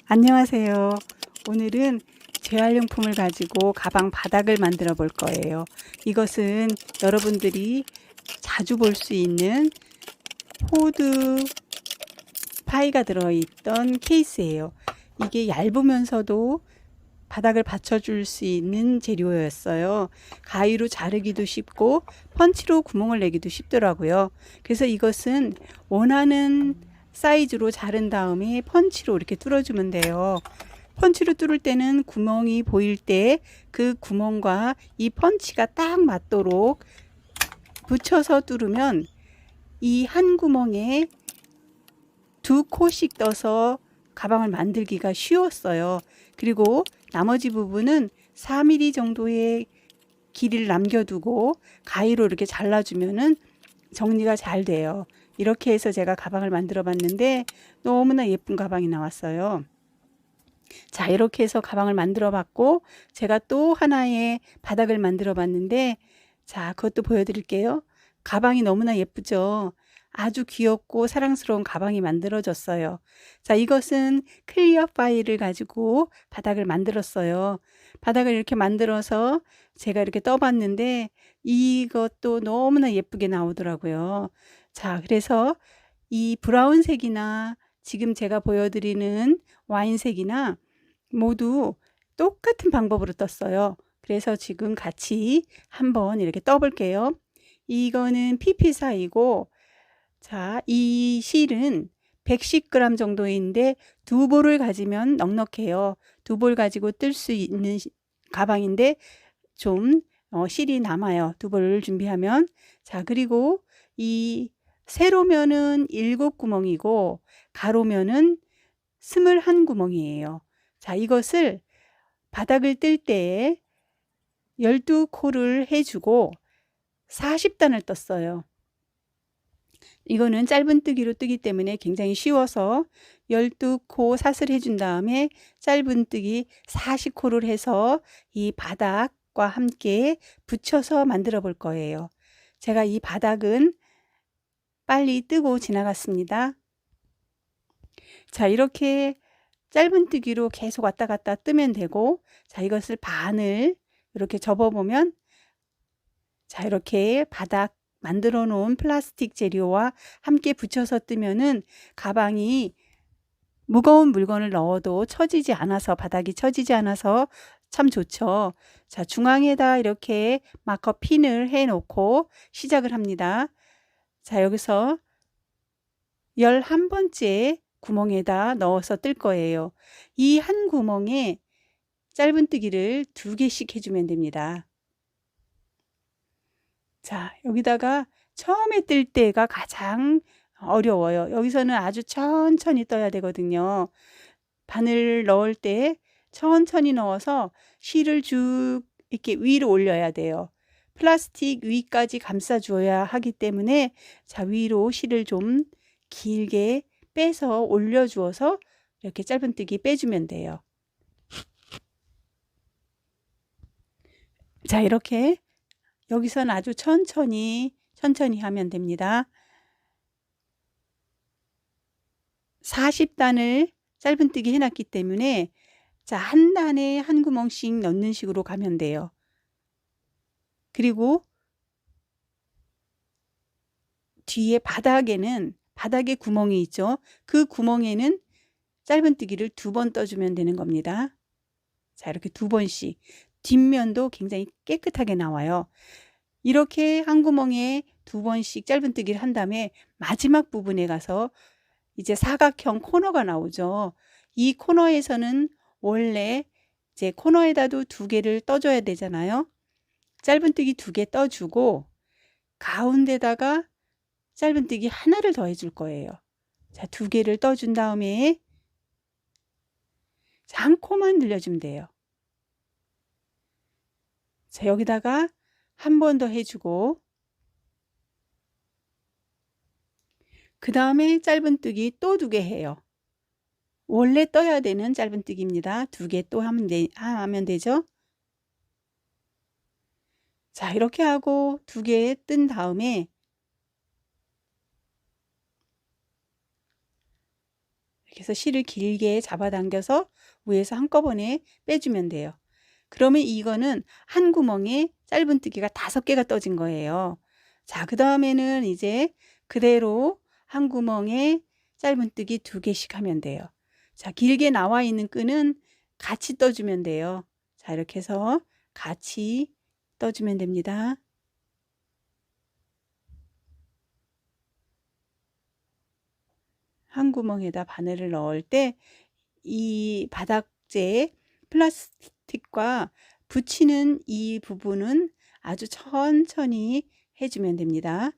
안녕하세요. 오늘은 재활용품을 가지고 가방 바닥을 만들어 볼 거예요. 이것은 여러분들이 자주 볼 수 있는 호두 파이가 들어있던 케이스예요. 이게 얇으면서도 바닥을 받쳐줄 수 있는 재료였어요. 가위로 자르기도 쉽고 펀치로 구멍을 내기도 쉽더라고요. 그래서 이것은 원하는 사이즈로 자른 다음에 펀치로 이렇게 뚫어주면 돼요. 펀치로 뚫을 때는 구멍이 보일 때 그 구멍과 이 펀치가 딱 맞도록 붙여서 뚫으면 이 한 구멍에 2코씩 떠서 가방을 만들기가 쉬웠어요. 그리고 나머지 부분은 4mm 정도의 길이를 남겨두고 가위로 이렇게 잘라주면은 정리가 잘 돼요. 이렇게 해서 제가 가방을 만들어 봤는데 너무나 예쁜 가방이 나왔어요. 자, 이렇게 해서 가방을 만들어 봤고, 제가 또 하나의 바닥을 만들어 봤는데, 자, 그것도 보여드릴게요. 가방이 너무나 예쁘죠? 아주 귀엽고 사랑스러운 가방이 만들어졌어요. 자, 이것은 클리어 파일을 가지고 바닥을 만들었어요. 바닥을 이렇게 만들어서 제가 이렇게 떠봤는데, 이것도 너무나 예쁘게 나오더라고요. 자, 그래서 이 브라운색이나 지금 제가 보여드리는 와인색이나 모두 똑같은 방법으로 떴어요. 그래서 지금 같이 한번 이렇게 떠볼게요. 이거는 PP사이고, 자, 이 실은 110g 정도인데 두 볼을 가지면 넉넉해요. 두 볼 가지고 뜰 수 있는 가방인데 좀 실이 남아요. 두 볼을 준비하면. 자, 그리고 이 세로면은 7구멍이고 가로면은 21구멍이에요. 자, 이것을 바닥을 뜰 때에 12코를 해주고 40단을 떴어요. 이거는 짧은뜨기로 뜨기 때문에 굉장히 쉬워서 12코 사슬 해준 다음에 짧은뜨기 40코를 해서 이 바닥과 함께 붙여서 만들어 볼 거예요. 제가 이 바닥은 빨리 뜨고 지나갔습니다. 자, 이렇게 짧은뜨기로 계속 왔다 갔다 뜨면 되고, 자, 이것을 반을 이렇게 접어보면, 자, 이렇게 바닥 만들어 놓은 플라스틱 재료와 함께 붙여서 뜨면은 가방이 무거운 물건을 넣어도 처지지 않아서, 바닥이 처지지 않아서 참 좋죠. 자, 중앙에다 이렇게 마커 핀을 해 놓고 시작을 합니다. 자, 여기서 11번째 구멍에다 넣어서 뜰 거예요. 이 한 구멍에 짧은뜨기를 2개씩 해주면 됩니다. 자, 여기다가 처음에 뜰 때가 가장 어려워요. 여기서는 아주 천천히 떠야 되거든요. 바늘 넣을 때 천천히 넣어서 실을 쭉 이렇게 위로 올려야 돼요. 플라스틱 위까지 감싸 주어야 하기 때문에, 자, 위로 실을 좀 길게 빼서 올려 주어서 이렇게 짧은뜨기 빼주면 돼요. 자, 이렇게 여기서는 아주 천천히 하면 됩니다. 40단을 짧은뜨기 해놨기 때문에, 자, 한 단에 한 구멍씩 넣는 식으로 가면 돼요. 그리고 뒤에 바닥에 구멍이 있죠. 그 구멍에는 짧은뜨기를 2번 떠주면 되는 겁니다. 자, 이렇게 2번씩. 뒷면도 굉장히 깨끗하게 나와요. 이렇게 한 구멍에 2번씩 짧은뜨기를 한 다음에 마지막 부분에 가서 이제 사각형 코너가 나오죠. 이 코너에서는 원래 이제 코너에다도 2개를 떠줘야 되잖아요. 짧은뜨기 2개 떠주고 가운데다가 짧은뜨기 하나를 더 해줄 거예요. 자, 2개를 떠준 다음에 한 코만 늘려주면 돼요. 자, 여기다가 한 번 더 해주고, 그 다음에 짧은뜨기 또 2개 해요. 원래 떠야 되는 짧은뜨기입니다. 2개 또 하면 되죠. 자, 이렇게 하고 2개 뜬 다음에 그래서 실을 길게 잡아당겨서 위에서 한꺼번에 빼주면 돼요. 그러면 이거는 한 구멍에 짧은뜨기가 5개가 떠진 거예요. 자, 그 다음에는 이제 그대로 한 구멍에 짧은뜨기 2개씩 하면 돼요. 자, 길게 나와 있는 끈은 같이 떠주면 돼요. 자, 이렇게 해서 같이 떠주면 됩니다. 한 구멍에다 바늘을 넣을 때 이 바닥재 플라스틱과 붙이는 이 부분은 아주 천천히 해주면 됩니다.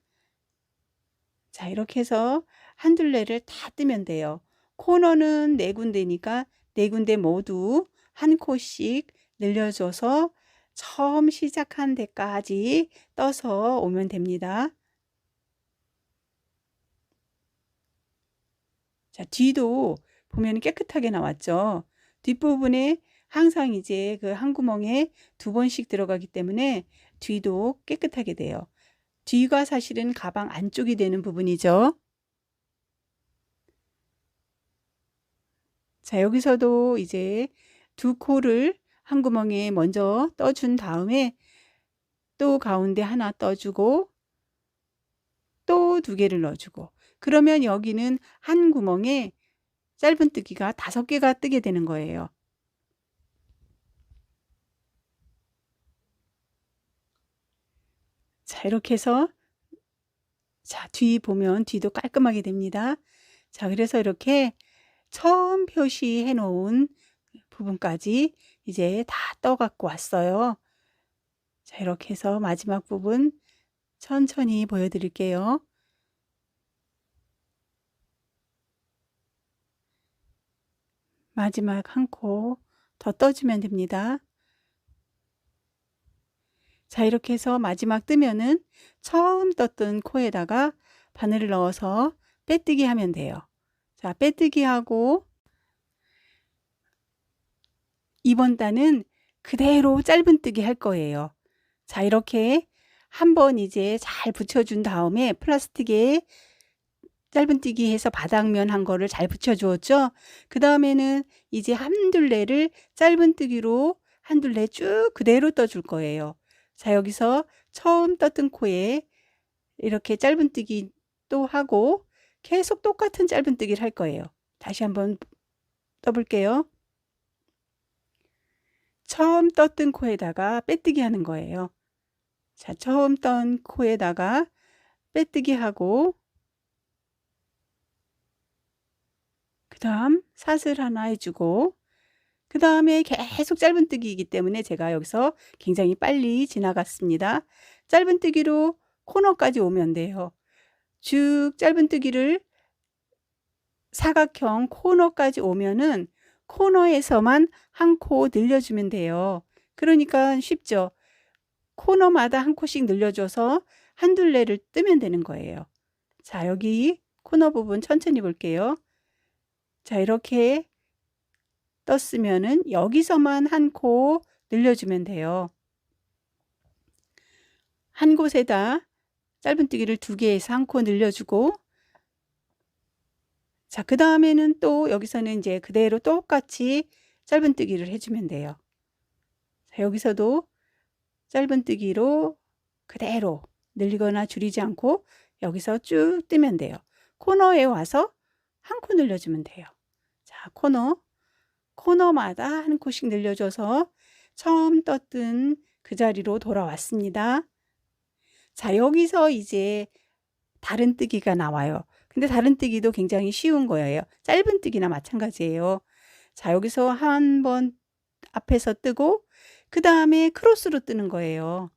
자, 이렇게 해서 한 둘레를 다 뜨면 돼요. 코너는 4군데니까 4군데 모두 한 코씩 늘려줘서 처음 시작한 데까지 떠서 오면 됩니다. 자, 뒤도 보면 깨끗하게 나왔죠. 뒷부분에 항상 이제 그 한 구멍에 2번씩 들어가기 때문에 뒤도 깨끗하게 돼요. 뒤가 사실은 가방 안쪽이 되는 부분이죠. 자, 여기서도 이제 2코를 한 구멍에 먼저 떠준 다음에 또 가운데 하나 떠주고 또 2개를 넣어주고, 그러면 여기는 한 구멍에 짧은뜨기가 5개가 뜨게 되는 거예요. 자, 이렇게 해서 자, 뒤 보면 뒤도 깔끔하게 됩니다. 자, 그래서 이렇게 처음 표시해 놓은 부분까지 이제 다 떠 갖고 왔어요. 자, 이렇게 해서 마지막 부분 천천히 보여드릴게요. 마지막 한 코 더 떠주면 됩니다. 자, 이렇게 해서 마지막 뜨면은 처음 떴던 코에다가 바늘을 넣어서 빼뜨기 하면 돼요. 자, 빼뜨기 하고 이번 단은 그대로 짧은뜨기 할 거예요. 자, 이렇게 한번 이제 잘 붙여준 다음에 플라스틱에 짧은뜨기 해서 바닥면 한 거를 잘 붙여주었죠. 그 다음에는 이제 한 둘레를 짧은뜨기로 한 둘레 쭉 그대로 떠줄 거예요. 자, 여기서 처음 떴던 코에 이렇게 짧은뜨기 또 하고 계속 똑같은 짧은뜨기를 할 거예요. 다시 한번 떠볼게요. 처음 떴던 코에다가 빼뜨기 하는 거예요. 자, 처음 떤 코에다가 빼뜨기 하고 그 다음 사슬 하나 해주고 그 다음에 계속 짧은뜨기이기 때문에 제가 여기서 굉장히 빨리 지나갔습니다. 짧은뜨기로 코너까지 오면 돼요. 쭉 짧은뜨기를 사각형 코너까지 오면은 코너에서만 한 코 늘려주면 돼요. 그러니까 쉽죠. 코너마다 한 코씩 늘려줘서 한 둘레를 뜨면 되는 거예요. 자, 여기 코너 부분 천천히 볼게요. 자, 이렇게 떴으면은 여기서만 한 코 늘려주면 돼요. 한 곳에다 짧은뜨기를 2개에서 한 코 늘려주고 자, 그 다음에는 또 여기서는 이제 그대로 똑같이 짧은뜨기를 해주면 돼요. 자, 여기서도 짧은뜨기로 그대로 늘리거나 줄이지 않고 여기서 쭉 뜨면 돼요. 코너에 와서 한 코 늘려주면 돼요. 자, 코너마다 한 코씩 늘려줘서 처음 떴던 그 자리로 돌아왔습니다. 자, 여기서 이제 다른 뜨기가 나와요. 근데 다른 뜨기도 굉장히 쉬운 거예요. 짧은 뜨기나 마찬가지예요. 자, 여기서 한 번 앞에서 뜨고 그 다음에 크로스로 뜨는 거예요.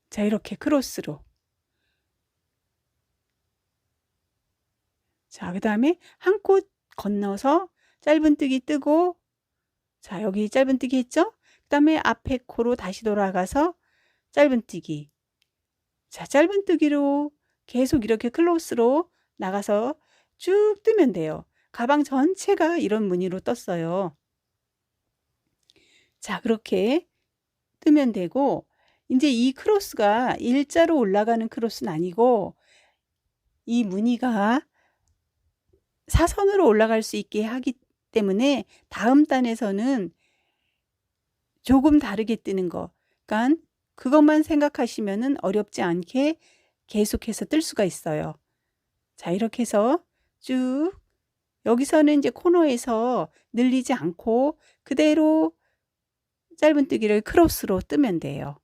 자, 이렇게 크로스로. 자, 그 다음에 한 코 건너서 짧은뜨기 뜨고 자, 여기 짧은뜨기 했죠? 그 다음에 앞에 코로 다시 돌아가서 짧은뜨기. 자, 짧은뜨기로 계속 이렇게 클로스로 나가서 쭉 뜨면 돼요. 가방 전체가 이런 무늬로 떴어요. 자, 그렇게 뜨면 되고 이제 이 크로스가 일자로 올라가는 크로스는 아니고 이 무늬가 사선으로 올라갈 수 있게 하기 때문에 다음 단에서는 조금 다르게 뜨는 거. 그러니까 그것만 생각하시면은 어렵지 않게 계속해서 뜰 수가 있어요. 자, 이렇게 해서 쭉 여기서는 이제 코너에서 늘리지 않고 그대로 짧은뜨기를 크로스로 뜨면 돼요.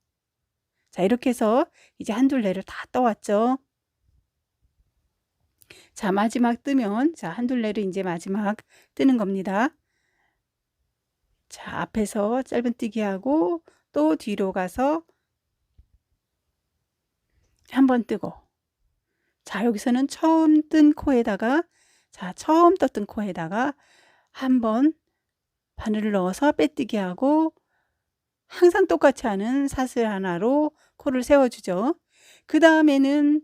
자, 이렇게 해서 이제 한 둘레를 다 떠왔죠. 자, 마지막 뜨면, 자, 한 둘레를 이제 마지막 뜨는 겁니다. 자, 앞에서 짧은뜨기 하고 또 뒤로 가서 한번 뜨고, 자, 여기서는 처음 뜬 코에다가, 자, 처음 떴던 코에다가 한번 바늘을 넣어서 빼뜨기 하고, 항상 똑같이 하는 사슬 하나로 코를 세워주죠. 그 다음에는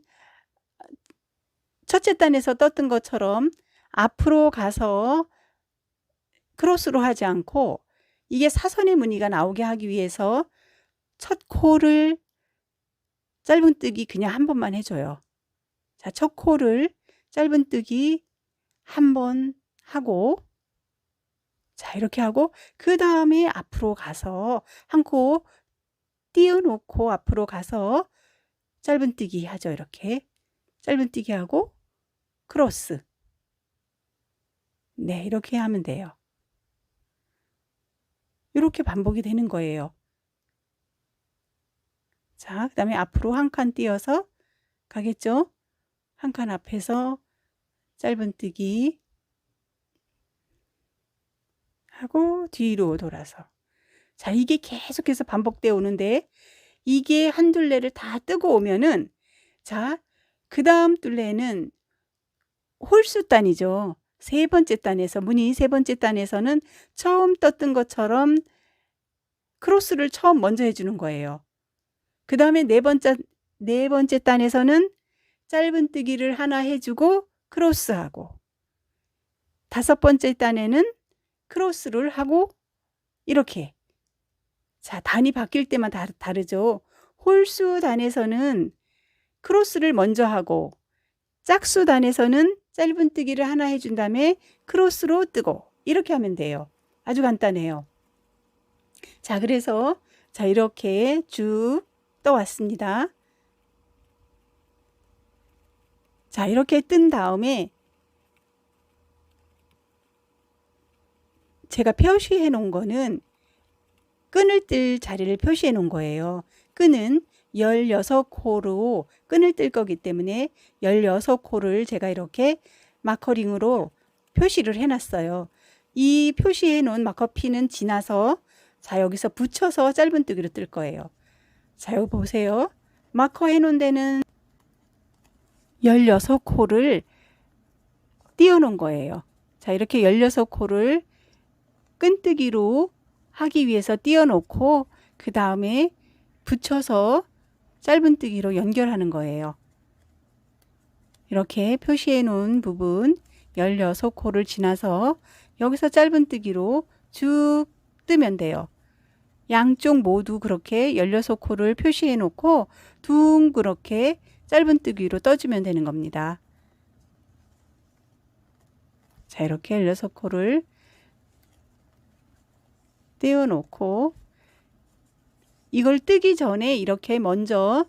첫째 단에서 떴던 것처럼 앞으로 가서 크로스로 하지 않고, 이게 사선의 무늬가 나오게 하기 위해서 첫 코를 짧은뜨기 그냥 한 번만 해줘요. 자, 첫 코를 짧은뜨기 한 번 하고, 자, 이렇게 하고 그 다음에 앞으로 가서 한 코 띄워놓고 앞으로 가서 짧은뜨기 하죠. 이렇게 짧은뜨기 하고 크로스. 네, 이렇게 하면 돼요. 이렇게 반복이 되는 거예요. 자, 그 다음에 앞으로 한 칸 띄어서 가겠죠. 한 칸 앞에서 짧은뜨기 하고 뒤로 돌아서. 자, 이게 계속해서 반복되어 오는데 이게 한 둘레를 다 뜨고 오면은, 자, 그 다음 둘레는 홀수단이죠. 세 번째 단에서, 무늬 세 번째 단에서는 처음 떴던 것처럼 크로스를 처음 먼저 해주는 거예요. 그 다음에 네 번째 단에서는 짧은뜨기를 하나 해주고 크로스하고, 다섯 번째 단에는 크로스를 하고 이렇게. 자, 단이 바뀔 때만 다르죠. 홀수 단에서는 크로스를 먼저 하고, 짝수 단에서는 짧은뜨기를 하나 해준 다음에 크로스로 뜨고, 이렇게 하면 돼요. 아주 간단해요. 자, 그래서 자, 이렇게 쭉 떠왔습니다. 자, 이렇게 뜬 다음에 제가 표시해 놓은 거는 끈을 뜰 자리를 표시해 놓은 거예요. 끈은 16코로 끈을 뜰 거기 때문에 16코를 제가 이렇게 마커링으로 표시를 해 놨어요. 이 표시해 놓은 마커핀은 지나서, 자, 여기서 붙여서 짧은뜨기로 뜰 거예요. 자, 여기 보세요. 마커 해 놓은 데는 16코를 띄워 놓은 거예요. 자, 이렇게 16코를 끈뜨기로 하기 위해서 띄워 놓고 그 다음에 붙여서 짧은뜨기로 연결하는 거예요. 이렇게 표시해 놓은 부분 16코를 지나서 여기서 짧은뜨기로 쭉 뜨면 돼요. 양쪽 모두 그렇게 16코를 표시해 놓고 둥그렇게 짧은뜨기로 떠주면 되는 겁니다. 자, 이렇게 16코를 띄워 놓고 이걸 뜨기 전에 이렇게 먼저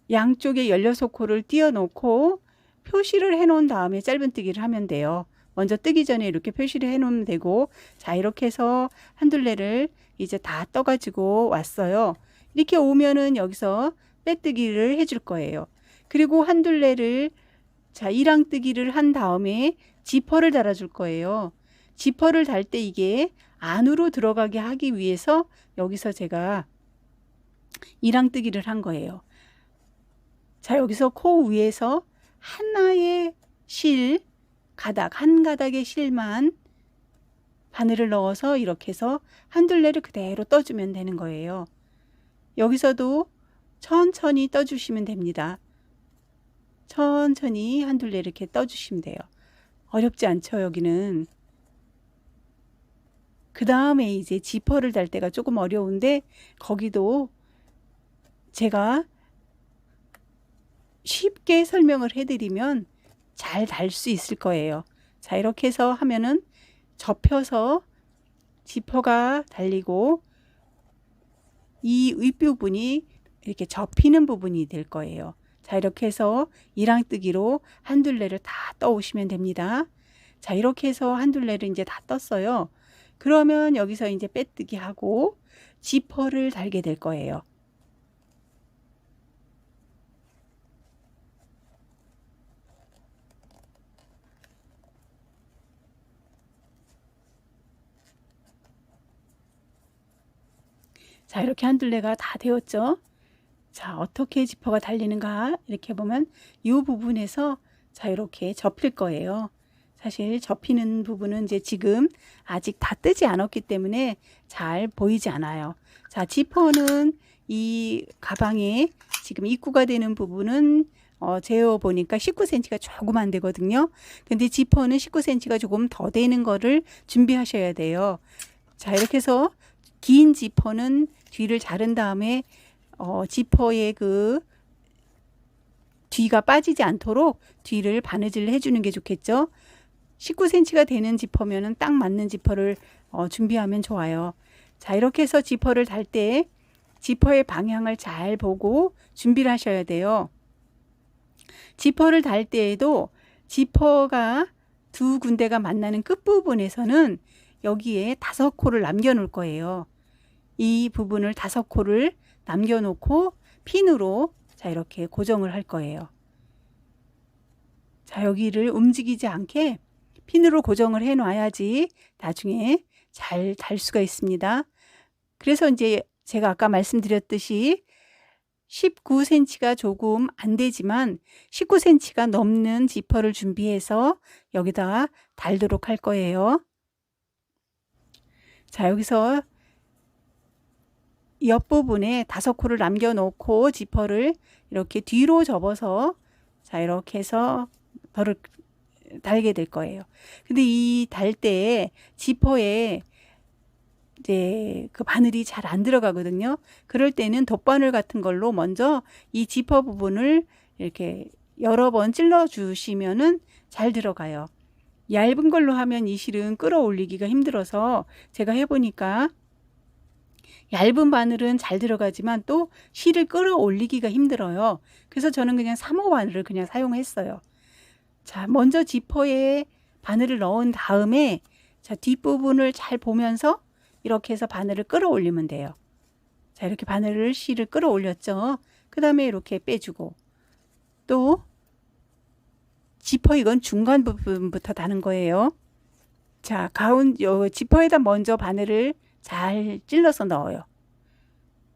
양쪽에 16코를 띄워 놓고 표시를 해 놓은 다음에 짧은뜨기를 하면 돼요. 먼저 뜨기 전에 이렇게 표시를 해 놓으면 되고, 자, 이렇게 해서 한 둘레를 이제 다 떠 가지고 왔어요. 이렇게 오면은 여기서 빼뜨기를 해줄 거예요. 그리고 한 둘레를, 자, 이랑뜨기를 한 다음에 지퍼를 달아줄 거예요. 지퍼를 달 때 이게 안으로 들어가게 하기 위해서 여기서 제가 이랑뜨기를 한 거예요. 자, 여기서 코 위에서 하나의 실, 가닥, 한 가닥의 실만 바늘을 넣어서 이렇게 해서 한 둘레를 그대로 떠주면 되는 거예요. 여기서도 천천히 떠주시면 됩니다. 천천히 한 둘레 이렇게 떠주시면 돼요. 어렵지 않죠, 여기는. 그 다음에 이제 지퍼를 달 때가 조금 어려운데 거기도 제가 쉽게 설명을 해드리면 잘 달 수 있을 거예요. 자, 이렇게 해서 하면은 접혀서 지퍼가 달리고 이 윗부분이 이렇게 접히는 부분이 될 거예요. 자, 이렇게 해서 이랑뜨기로 한 둘레를 다 떠오시면 됩니다. 자, 이렇게 해서 한 둘레를 이제 다 떴어요. 그러면 여기서 이제 빼뜨기 하고 지퍼를 달게 될 거예요. 자, 이렇게 한 둘레가 다 되었죠. 자, 어떻게 지퍼가 달리는가 이렇게 보면 이 부분에서 자, 이렇게 접힐 거예요. 사실 접히는 부분은 이제 지금 아직 다 뜨지 않았기 때문에 잘 보이지 않아요. 자, 지퍼는 이 가방에 지금 입구가 되는 부분은 재어 보니까 19cm가 조금 안 되거든요. 근데 지퍼는 19cm가 조금 더 되는 거를 준비하셔야 돼요. 자, 이렇게 해서 긴 지퍼는 뒤를 자른 다음에 지퍼의 그 뒤가 빠지지 않도록 뒤를 바느질을 해주는 게 좋겠죠. 19cm가 되는 지퍼면은 딱 맞는 지퍼를 준비하면 좋아요. 자, 이렇게 해서 지퍼를 달 때 지퍼의 방향을 잘 보고 준비를 하셔야 돼요. 지퍼를 달 때에도 지퍼가 두 군데가 만나는 끝부분에서는 여기에 5코를 남겨 놓을 거예요. 이 부분을 5코를 남겨 놓고 핀으로 자, 이렇게 고정을 할 거예요. 자, 여기를 움직이지 않게 핀으로 고정을 해 놔야지 나중에 잘 달 수가 있습니다. 그래서 이제 제가 아까 말씀드렸듯이 19cm가 조금 안 되지만 19cm가 넘는 지퍼를 준비해서 여기다가 달도록 할 거예요. 자, 여기서 옆부분에 5코를 남겨 놓고 지퍼를 이렇게 뒤로 접어서 자, 이렇게 해서 벌을 달게 될 거예요. 근데 이 달 때 지퍼에 이제 그 바늘이 잘 안 들어가거든요. 그럴 때는 덧바늘 같은 걸로 먼저 이 지퍼 부분을 이렇게 여러 번 찔러 주시면은 잘 들어가요. 얇은 걸로 하면 이 실은 끌어올리기가 힘들어서 제가 해보니까 얇은 바늘은 잘 들어가지만 또 실을 끌어올리기가 힘들어요. 그래서 저는 그냥 3호 바늘을 그냥 사용했어요. 자, 먼저 지퍼에 바늘을 넣은 다음에 자, 뒷부분을 잘 보면서 이렇게 해서 바늘을 끌어올리면 돼요. 자, 이렇게 바늘을 실을 끌어올렸죠. 그 다음에 이렇게 빼주고 또 지퍼 이건 중간 부분부터 다는 거예요. 자, 지퍼에다 먼저 바늘을 잘 찔러서 넣어요.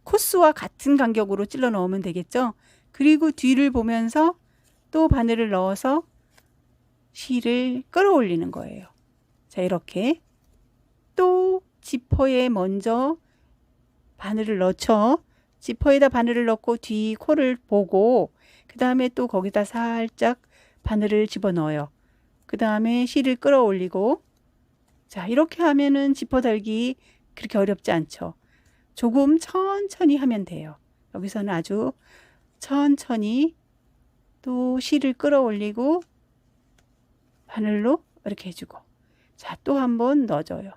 코스와 같은 간격으로 찔러 넣으면 되겠죠. 그리고 뒤를 보면서 또 바늘을 넣어서 실을 끌어올리는 거예요. 자, 이렇게 또 지퍼에 먼저 바늘을 넣죠. 지퍼에다 바늘을 넣고 뒤 코를 보고 그 다음에 또 거기다 살짝 바늘을 집어넣어요. 그 다음에 실을 끌어올리고 자, 이렇게 하면은 지퍼 달기 그렇게 어렵지 않죠. 조금 천천히 하면 돼요. 여기서는 아주 천천히 또 실을 끌어올리고 바늘로 이렇게 해주고 자, 또 한번 넣어줘요.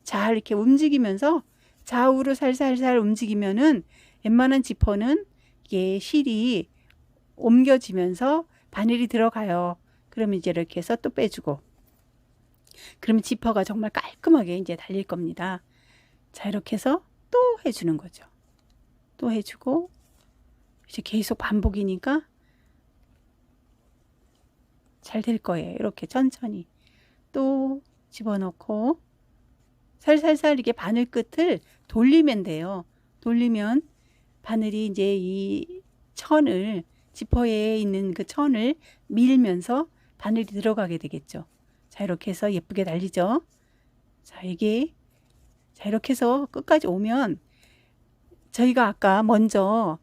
자, 이렇게 움직이면서 좌우로 살살살 움직이면은 웬만한 지퍼는 이게 실이 옮겨지면서 바늘이 들어가요. 그러면 이제 이렇게 해서 또 빼주고 그러면 지퍼가 정말 깔끔하게 이제 달릴 겁니다. 자, 이렇게 해서 또 해주는 거죠. 또 해주고 이제 계속 반복이니까 잘 될 거예요. 이렇게 천천히 또 집어넣고 살살살 이게 바늘 끝을 돌리면 돼요. 돌리면 바늘이 이제 이 천을 지퍼에 있는 그 천을 밀면서 바늘이 들어가게 되겠죠. 자, 이렇게 해서 예쁘게 달리죠. 자, 자, 이렇게 해서 끝까지 오면 저희가 아까 먼저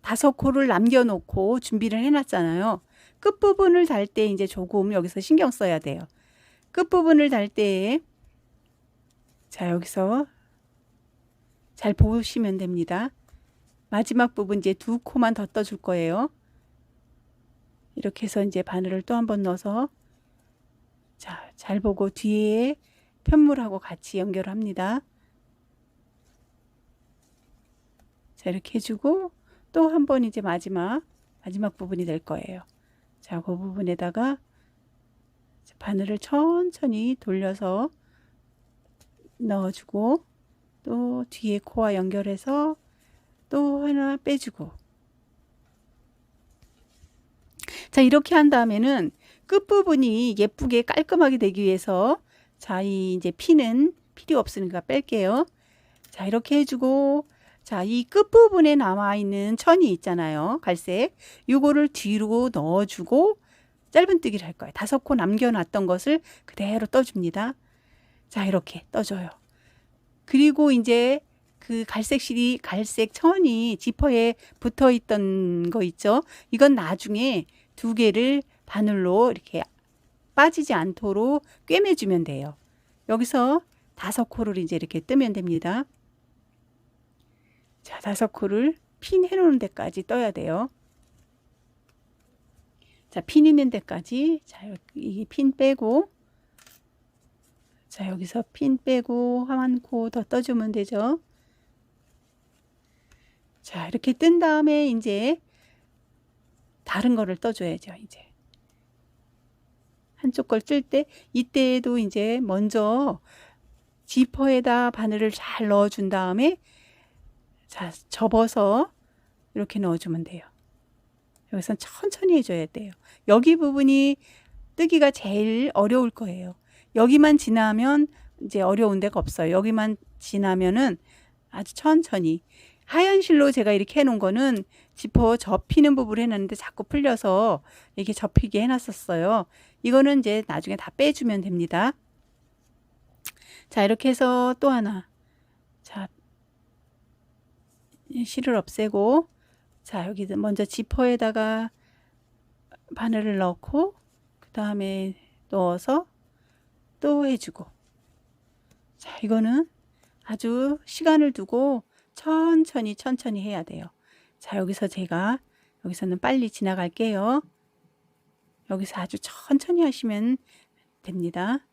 5코를 남겨놓고 준비를 해놨잖아요. 끝부분을 달 때 이제 조금 여기서 신경 써야 돼요. 끝부분을 달 때 자, 여기서 잘 보시면 됩니다. 마지막 부분 이제 2코만 더 떠줄 거예요. 이렇게 해서 이제 바늘을 또 한 번 넣어서 자, 잘 보고 뒤에 편물하고 같이 연결합니다. 자, 이렇게 해주고 또 한 번 이제 마지막 부분이 될 거예요. 자, 그 부분에다가 바늘을 천천히 돌려서 넣어주고 또 뒤에 코와 연결해서 또 하나 빼주고 자, 이렇게 한 다음에는 끝부분이 예쁘게 깔끔하게 되기 위해서 자, 이 이제 피는 필요 없으니까 뺄게요. 자, 이렇게 해주고 자, 이 끝부분에 남아있는 천이 있잖아요. 갈색. 요거를 뒤로 넣어주고 짧은뜨기를 할 거예요. 5코 남겨놨던 것을 그대로 떠줍니다. 자, 이렇게 떠줘요. 그리고 이제 그 갈색 천이 지퍼에 붙어 있던 거 있죠. 이건 나중에 2개를 바늘로 이렇게 빠지지 않도록 꿰매주면 돼요. 여기서 5코를 이제 이렇게 뜨면 됩니다. 자, 5코를 핀 해놓은 데까지 떠야 돼요. 자, 핀 있는 데까지 자, 이 핀 빼고 자, 여기서 핀 빼고 한 코 더 떠주면 되죠. 자, 이렇게 뜬 다음에 이제 다른 거를 떠줘야죠. 이제 한쪽 걸 뜰 때 이때에도 이제 먼저 지퍼에다 바늘을 잘 넣어준 다음에 자, 접어서 이렇게 넣어주면 돼요. 여기선 천천히 해줘야 돼요. 여기 부분이 뜨기가 제일 어려울 거예요. 여기만 지나면 이제 어려운 데가 없어요. 여기만 지나면은 아주 천천히. 하얀 실로 제가 이렇게 해놓은 거는 지퍼 접히는 부분을 해놨는데 자꾸 풀려서 이렇게 접히게 해놨었어요. 이거는 이제 나중에 다 빼주면 됩니다. 자, 이렇게 해서 또 하나. 자, 실을 없애고 자, 여기 먼저 지퍼에다가 바늘을 넣고 그 다음에 넣어서 또 해주고 자, 이거는 아주 시간을 두고 천천히 해야 돼요. 자, 여기서 여기서는 빨리 지나갈게요. 여기서 아주 천천히 하시면 됩니다.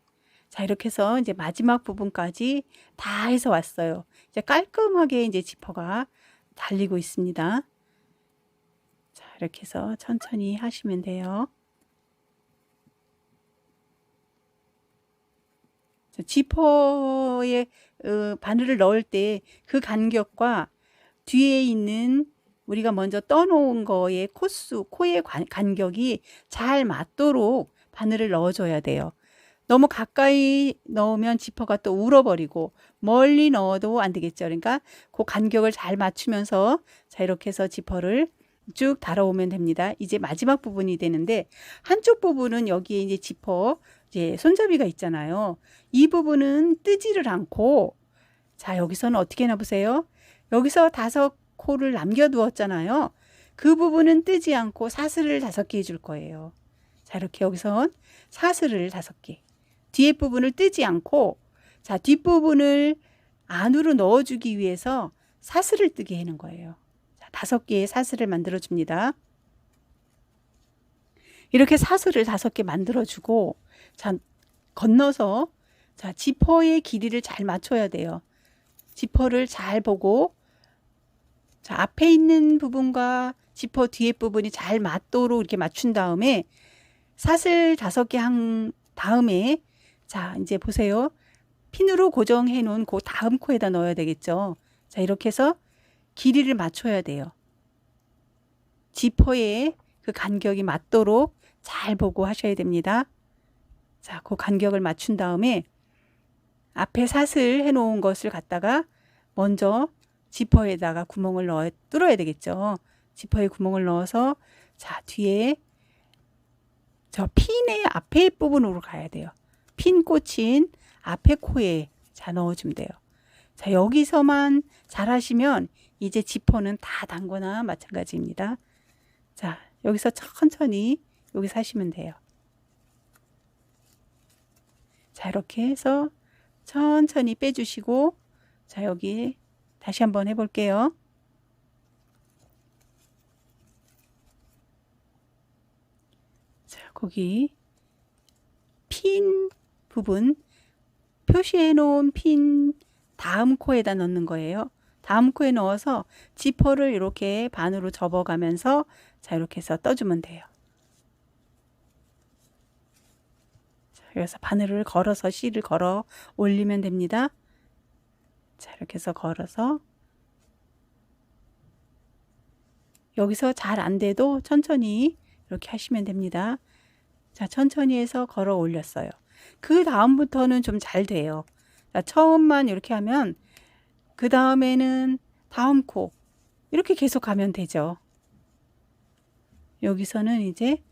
자, 이렇게 해서 이제 마지막 부분까지 다 해서 왔어요. 이제 깔끔하게 이제 지퍼가 달리고 있습니다. 자, 이렇게 해서 천천히 하시면 돼요. 자, 지퍼에 바늘을 넣을 때 그 간격과 뒤에 있는 우리가 먼저 떠놓은 거의 코의 간격이 잘 맞도록 바늘을 넣어줘야 돼요. 너무 가까이 넣으면 지퍼가 또 울어버리고 멀리 넣어도 안 되겠죠. 그러니까 그 간격을 잘 맞추면서 자, 이렇게 해서 지퍼를 쭉 달아오면 됩니다. 이제 마지막 부분이 되는데 한쪽 부분은 여기에 이제 지퍼 이제 손잡이가 있잖아요. 이 부분은 뜨지를 않고 자, 여기서는 어떻게 해나 보세요. 여기서 5코를 남겨두었잖아요. 그 부분은 뜨지 않고 사슬을 5개 해줄 거예요. 자, 이렇게 여기선 사슬을 5개. 뒤에 부분을 뜨지 않고 자, 뒷부분을 안으로 넣어주기 위해서 사슬을 뜨게 하는 거예요. 자, 5개의 사슬을 만들어 줍니다. 이렇게 사슬을 5개 만들어 주고 자, 건너서 자, 지퍼의 길이를 잘 맞춰야 돼요. 지퍼를 잘 보고 자, 앞에 있는 부분과 지퍼 뒤에 부분이 잘 맞도록 이렇게 맞춘 다음에 사슬 5개 한 다음에 자, 이제 보세요. 핀으로 고정해 놓은 그 다음 코에다 넣어야 되겠죠. 자, 이렇게 해서 길이를 맞춰야 돼요. 지퍼의 그 간격이 맞도록 잘 보고 하셔야 됩니다. 자, 그 간격을 맞춘 다음에 앞에 사슬 해 놓은 것을 갖다가 먼저 지퍼에다가 구멍을 뚫어야 되겠죠. 지퍼에 구멍을 넣어서 자, 뒤에 저 핀의 앞에 부분으로 가야 돼요. 핀 꽂힌 앞에 코에 자, 넣어주면 돼요. 자, 여기서만 잘 하시면 이제 지퍼는 다 단 거나 마찬가지입니다. 자, 여기서 천천히 여기서 하시면 돼요. 자, 이렇게 해서 천천히 빼주시고 자, 여기 다시 한번 해볼게요. 거기 핀 부분, 표시해 놓은 핀 다음 코에다 넣는 거예요. 다음 코에 넣어서 지퍼를 이렇게 반으로 접어가면서 자, 이렇게 해서 떠주면 돼요. 자, 여기서 바늘을 걸어서 실을 걸어 올리면 됩니다. 자, 이렇게 해서 걸어서 여기서 잘 안 돼도 천천히 이렇게 하시면 됩니다. 자, 천천히 해서 걸어 올렸어요. 그 다음부터는 좀 잘 돼요. 자, 처음만 이렇게 하면 그 다음에는 다음 코 이렇게 계속 가면 되죠. 여기서는 이제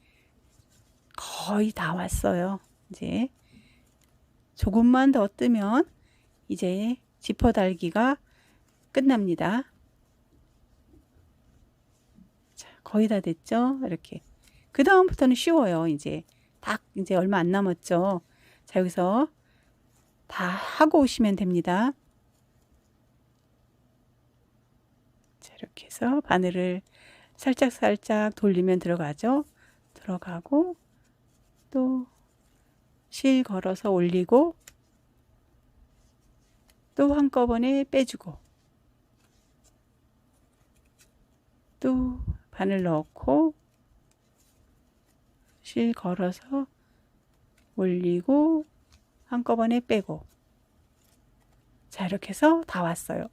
거의 다 왔어요. 이제 조금만 더 뜨면 이제 지퍼 달기가 끝납니다. 자, 거의 다 됐죠? 이렇게. 그 다음부터는 쉬워요. 이제 딱 이제 얼마 안 남았죠. 자, 여기서 다 하고 오시면 됩니다. 자, 이렇게 해서 바늘을 살짝 돌리면 들어가죠. 들어가고 또 실 걸어서 올리고 또 한꺼번에 빼주고 또 바늘 넣고 실 걸어서 올리고 한꺼번에 빼고 자, 이렇게 해서 다 왔어요.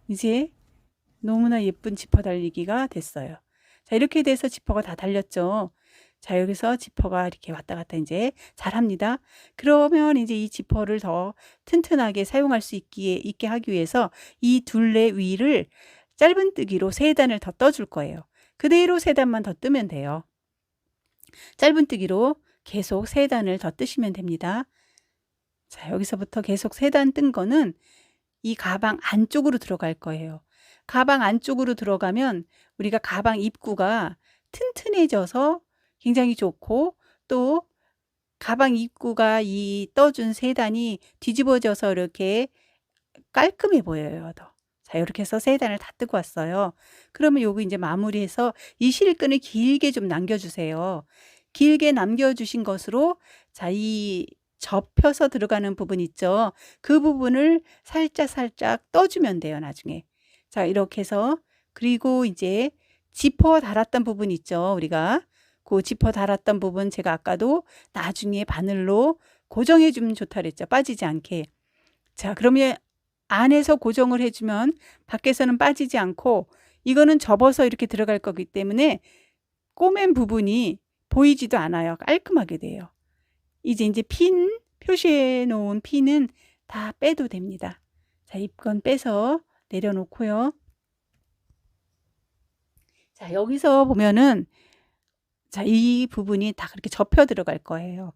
이제 너무나 예쁜 지퍼 달리기가 됐어요. 자, 이렇게 돼서 지퍼가 다 달렸죠. 자, 여기서 지퍼가 이렇게 왔다 갔다 이제 잘합니다. 그러면 이제 이 지퍼를 더 튼튼하게 사용할 수 있게 하기 위해서 이 둘레 위를 짧은뜨기로 3단을 더 떠줄 거예요. 그대로 3단만 더 뜨면 돼요. 짧은뜨기로 계속 3단을 더 뜨시면 됩니다. 자, 여기서부터 계속 3단 뜬 거는 이 가방 안쪽으로 들어갈 거예요. 가방 안쪽으로 들어가면 우리가 가방 입구가 튼튼해져서 굉장히 좋고 또 가방 입구가 이 떠준 3단이 뒤집어져서 이렇게 깔끔해 보여요. 더. 자, 이렇게 해서 3단을 다 뜨고 왔어요. 그러면 요거 이제 마무리해서 이 실끈을 길게 좀 남겨주세요. 길게 남겨주신 것으로 자, 이 접혀서 들어가는 부분 있죠. 그 부분을 살짝 떠주면 돼요. 나중에. 자, 이렇게 해서 그리고 이제 지퍼 달았던 부분 있죠. 우리가 그 지퍼 달았던 부분 제가 아까도 나중에 바늘로 고정해 주면 좋다 그랬죠. 빠지지 않게. 자, 그러면 안에서 고정을 해주면 밖에서는 빠지지 않고 이거는 접어서 이렇게 들어갈 거기 때문에 꼬맨 부분이 보이지도 않아요. 깔끔하게 돼요. 이제 핀 표시해 놓은 핀은 다 빼도 됩니다. 자, 입건 빼서 내려놓고요. 자, 여기서 보면은 자, 이 부분이 다 그렇게 접혀 들어갈 거예요.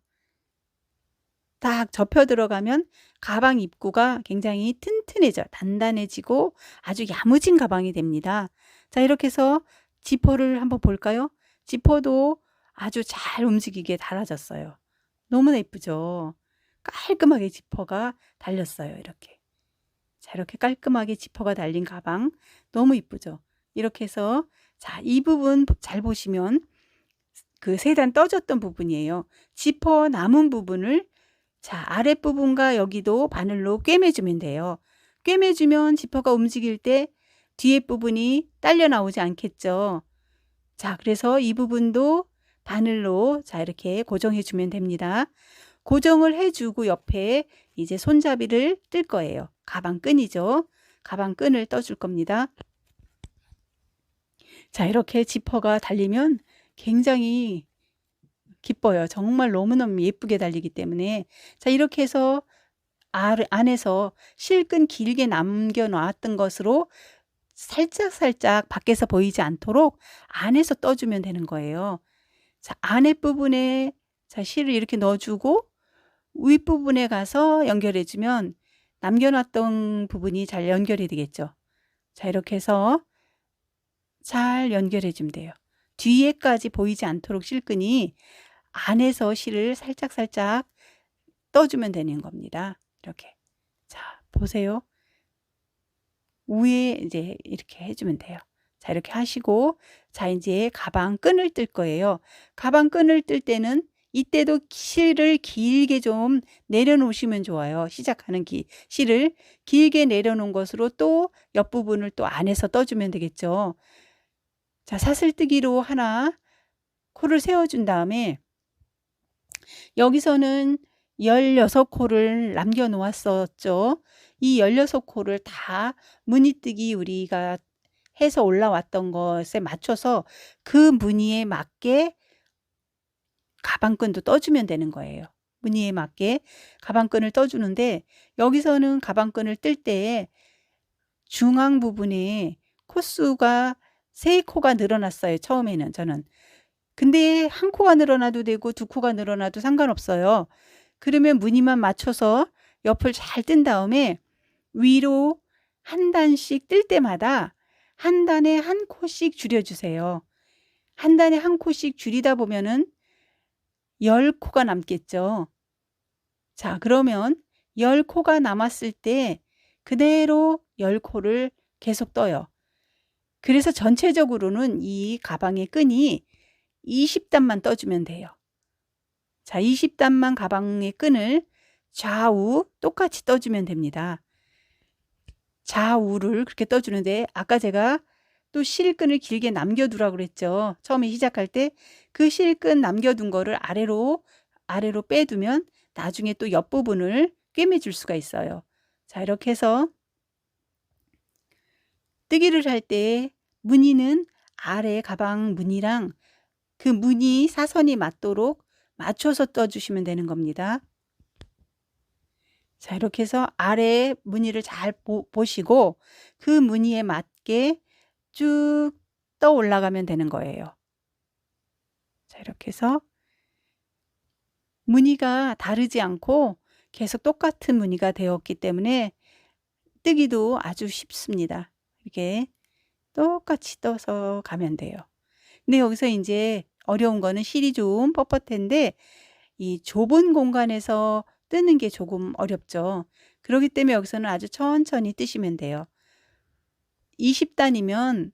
딱 접혀 들어가면 가방 입구가 굉장히 튼튼해져 단단해지고 아주 야무진 가방이 됩니다. 자, 이렇게 해서 지퍼를 한번 볼까요? 지퍼도 아주 잘 움직이게 달아졌어요. 너무나 예쁘죠? 깔끔하게 지퍼가 달렸어요. 이렇게. 자, 이렇게 깔끔하게 지퍼가 달린 가방 너무 이쁘죠? 이렇게 해서 자, 이 부분 잘 보시면 그 3단 떠졌던 부분이에요. 지퍼 남은 부분을 자, 아랫부분과 여기도 바늘로 꿰매주면 돼요. 꿰매주면 지퍼가 움직일 때 뒤에 부분이 딸려 나오지 않겠죠. 자, 그래서 이 부분도 바늘로 자, 이렇게 고정해 주면 됩니다. 고정을 해주고 옆에 이제 손잡이를 뜰 거예요. 가방 끈이죠. 가방 끈을 떠줄 겁니다. 자, 이렇게 지퍼가 달리면 굉장히 기뻐요. 정말 너무너무 예쁘게 달리기 때문에 자, 이렇게 해서 안에서 실끈 길게 남겨 놨던 것으로 살짝 밖에서 보이지 않도록 안에서 떠주면 되는 거예요. 자, 아랫부분에 자, 실을 이렇게 넣어주고 윗부분에 가서 연결해주면 남겨놨던 부분이 잘 연결이 되겠죠. 자, 이렇게 해서 잘 연결해주면 돼요. 뒤에까지 보이지 않도록 실끈이 안에서 실을 살짝 떠주면 되는 겁니다. 이렇게. 자, 보세요. 위에 이제 이렇게 해주면 돼요. 자, 이렇게 하시고 자, 이제 가방 끈을 뜰 거예요. 가방 끈을 뜰 때는 이때도 실을 길게 좀 내려놓으시면 좋아요. 시작하는 실을 길게 내려놓은 것으로 또 옆부분을 또 안에서 떠주면 되겠죠. 자, 사슬뜨기로 하나 코를 세워준 다음에 여기서는 16코를 남겨 놓았었죠. 이 16코를 다 무늬뜨기 우리가 해서 올라왔던 것에 맞춰서 그 무늬에 맞게 가방끈도 떠주면 되는 거예요. 무늬에 맞게 가방끈을 떠주는데 여기서는 가방끈을 뜰 때 중앙 부분에 코수가 3코가 늘어났어요. 처음에는 저는. 근데 한 코가 늘어나도 되고 2코가 늘어나도 상관없어요. 그러면 무늬만 맞춰서 옆을 잘 뜬 다음에 위로 한 단씩 뜰 때마다 한 단에 한 코씩 줄여주세요. 한 단에 한 코씩 줄이다 보면은 10코가 남겠죠. 자, 그러면 10코가 남았을 때 그대로 10코를 계속 떠요. 그래서 전체적으로는 이 가방의 끈이 20단만 떠주면 돼요. 자, 20단만 가방의 끈을 좌우 똑같이 떠주면 됩니다. 좌우를 그렇게 떠주는데 아까 제가 또 실끈을 길게 남겨두라고 그랬죠. 처음에 시작할 때 그 실끈 남겨둔 거를 아래로 빼두면 나중에 또 옆부분을 꿰매줄 수가 있어요. 자, 이렇게 해서 뜨기를 할 때 무늬는 아래 가방 무늬랑 그 무늬 사선이 맞도록 맞춰서 떠주시면 되는 겁니다. 자, 이렇게 해서 아래 무늬를 잘 보시고 그 무늬에 맞게 쭉 떠 올라가면 되는 거예요. 자, 이렇게 해서 무늬가 다르지 않고 계속 똑같은 무늬가 되었기 때문에 뜨기도 아주 쉽습니다. 이렇게 똑같이 떠서 가면 돼요. 근데 여기서 이제 어려운 거는 실이 좀 뻣뻣한데 이 좁은 공간에서 뜨는 게 조금 어렵죠. 그렇기 때문에 여기서는 아주 천천히 뜨시면 돼요. 20단이면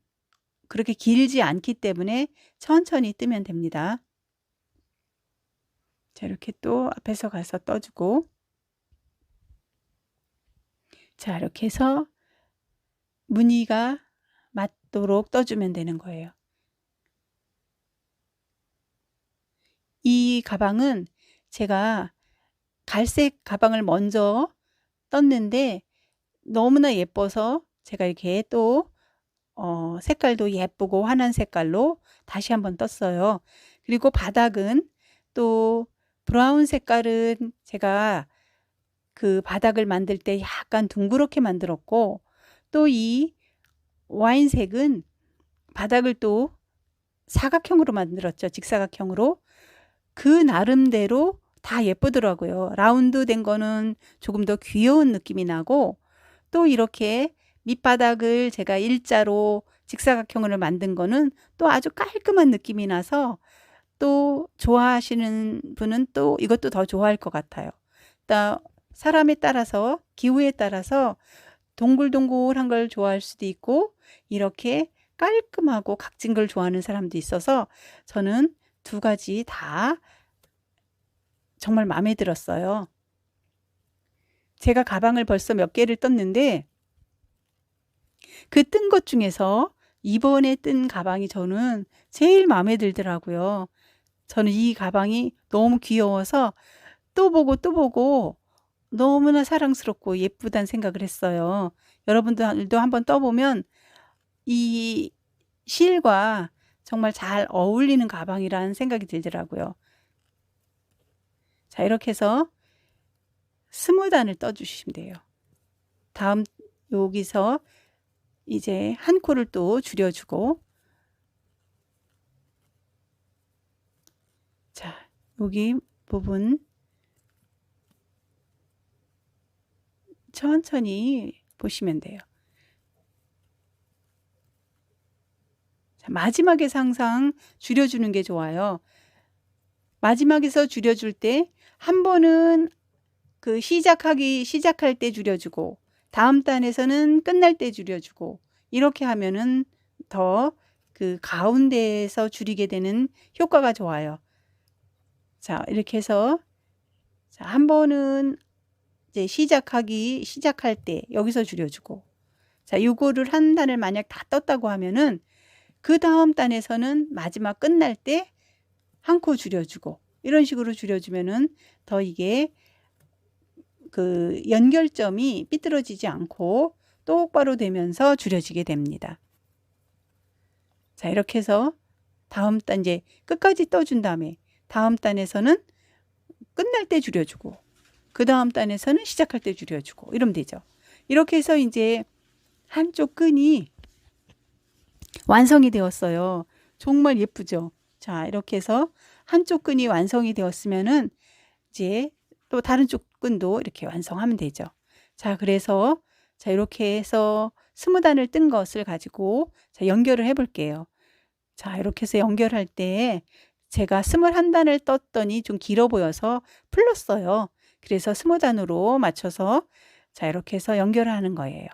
그렇게 길지 않기 때문에 천천히 뜨면 됩니다. 자, 이렇게 또 앞에서 가서 떠주고, 자, 이렇게 해서 무늬가 맞도록 떠주면 되는 거예요. 이 가방은 제가 갈색 가방을 먼저 떴는데 너무나 예뻐서 제가 이렇게 또 색깔도 예쁘고 환한 색깔로 다시 한번 떴어요. 그리고 바닥은 또 브라운 색깔은 제가 그 바닥을 만들 때 약간 둥그렇게 만들었고 또 이 와인색은 바닥을 또 사각형으로 만들었죠. 직사각형으로. 그 나름대로 다 예쁘더라고요. 라운드 된 거는 조금 더 귀여운 느낌이 나고 또 이렇게 밑바닥을 제가 일자로 직사각형으로 만든 거는 또 아주 깔끔한 느낌이 나서 또 좋아하시는 분은 또 이것도 더 좋아할 것 같아요. 사람에 따라서 기후에 따라서 동글동글한 걸 좋아할 수도 있고 이렇게 깔끔하고 각진 걸 좋아하는 사람도 있어서 저는 두 가지 다 정말 마음에 들었어요. 제가 가방을 벌써 몇 개를 떴는데 그 뜬 것 중에서 이번에 뜬 가방이 저는 제일 마음에 들더라고요. 저는 이 가방이 너무 귀여워서 또 보고 너무나 사랑스럽고 예쁘다는 생각을 했어요. 여러분들도 한번 떠보면 이 실과 정말 잘 어울리는 가방이라는 생각이 들더라고요. 자, 이렇게 해서 20단을 떠주시면 돼요. 다음 여기서 이제 한 코를 또 줄여주고, 자, 여기 부분 천천히 보시면 돼요. 자, 마지막에서 항상 줄여주는 게 좋아요. 마지막에서 줄여줄 때 한 번은 그 시작할 때 줄여주고 다음 단에서는 끝날 때 줄여주고 이렇게 하면은 더 그 가운데에서 줄이게 되는 효과가 좋아요. 자, 이렇게 해서 자, 한 번은 이제 시작할 때 여기서 줄여주고, 자, 요거를 한 단을 만약 다 떴다고 하면은 그 다음 단에서는 마지막 끝날 때 한 코 줄여주고, 이런 식으로 줄여주면은 더 이게 그 연결점이 삐뚤어지지 않고 똑바로 되면서 줄여지게 됩니다. 자, 이렇게 해서 다음 단 이제 끝까지 떠준 다음에 다음 단에서는 끝날 때 줄여주고, 그 다음 단에서는 시작할 때 줄여주고, 이러면 되죠. 이렇게 해서 이제 한쪽 끈이 완성이 되었어요. 정말 예쁘죠? 자, 이렇게 해서 한쪽 끈이 완성이 되었으면은 이제 또 다른 쪽 끈도 이렇게 완성하면 되죠. 자, 그래서 자, 이렇게 해서 20단을 뜬 것을 가지고 자, 연결을 해 볼게요. 자, 이렇게 해서 연결할 때 제가 21단을 떴더니 좀 길어 보여서 풀렀어요. 그래서 20단으로 맞춰서 자, 이렇게 해서 연결을 하는 거예요.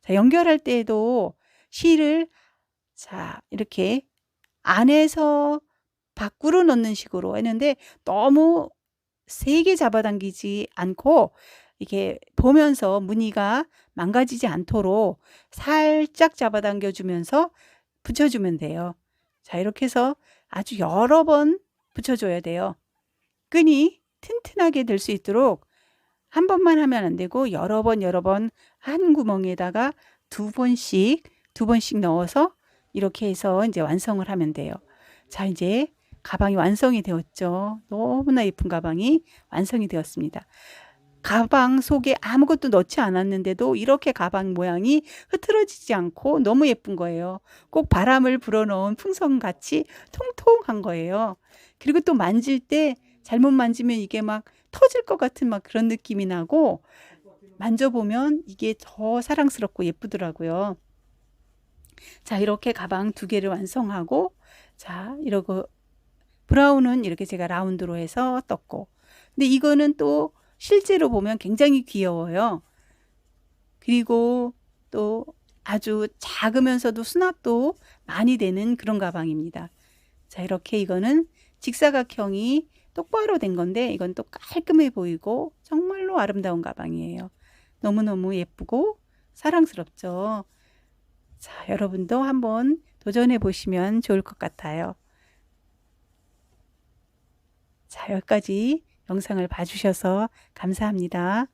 자, 연결할 때에도 실을 자, 이렇게 안에서 밖으로 넣는 식으로 했는데 너무 세게 잡아당기지 않고 이렇게 보면서 무늬가 망가지지 않도록 살짝 잡아당겨 주면서 붙여주면 돼요. 자, 이렇게 해서 아주 여러 번 붙여줘야 돼요. 끈이 튼튼하게 될 수 있도록 한 번만 하면 안 되고 여러 번 한 구멍에다가 두 번씩 넣어서 이렇게 해서 이제 완성을 하면 돼요. 자, 이제 가방이 완성이 되었죠. 너무나 예쁜 가방이 완성이 되었습니다. 가방 속에 아무것도 넣지 않았는데도 이렇게 가방 모양이 흐트러지지 않고 너무 예쁜 거예요. 꼭 바람을 불어넣은 풍선같이 통통한 거예요. 그리고 또 만질 때 잘못 만지면 이게 막 터질 것 같은 막 그런 느낌이 나고, 만져보면 이게 더 사랑스럽고 예쁘더라고요. 자, 이렇게 가방 2개를 완성하고, 자, 이러고 브라운은 이렇게 제가 라운드로 해서 떴고, 근데 이거는 또 실제로 보면 굉장히 귀여워요. 그리고 또 아주 작으면서도 수납도 많이 되는 그런 가방입니다. 자, 이렇게 이거는 직사각형이 똑바로 된 건데 이건 또 깔끔해 보이고 정말로 아름다운 가방이에요. 너무너무 예쁘고 사랑스럽죠. 자, 여러분도 한번 도전해 보시면 좋을 것 같아요. 자, 여기까지 영상을 봐주셔서 감사합니다.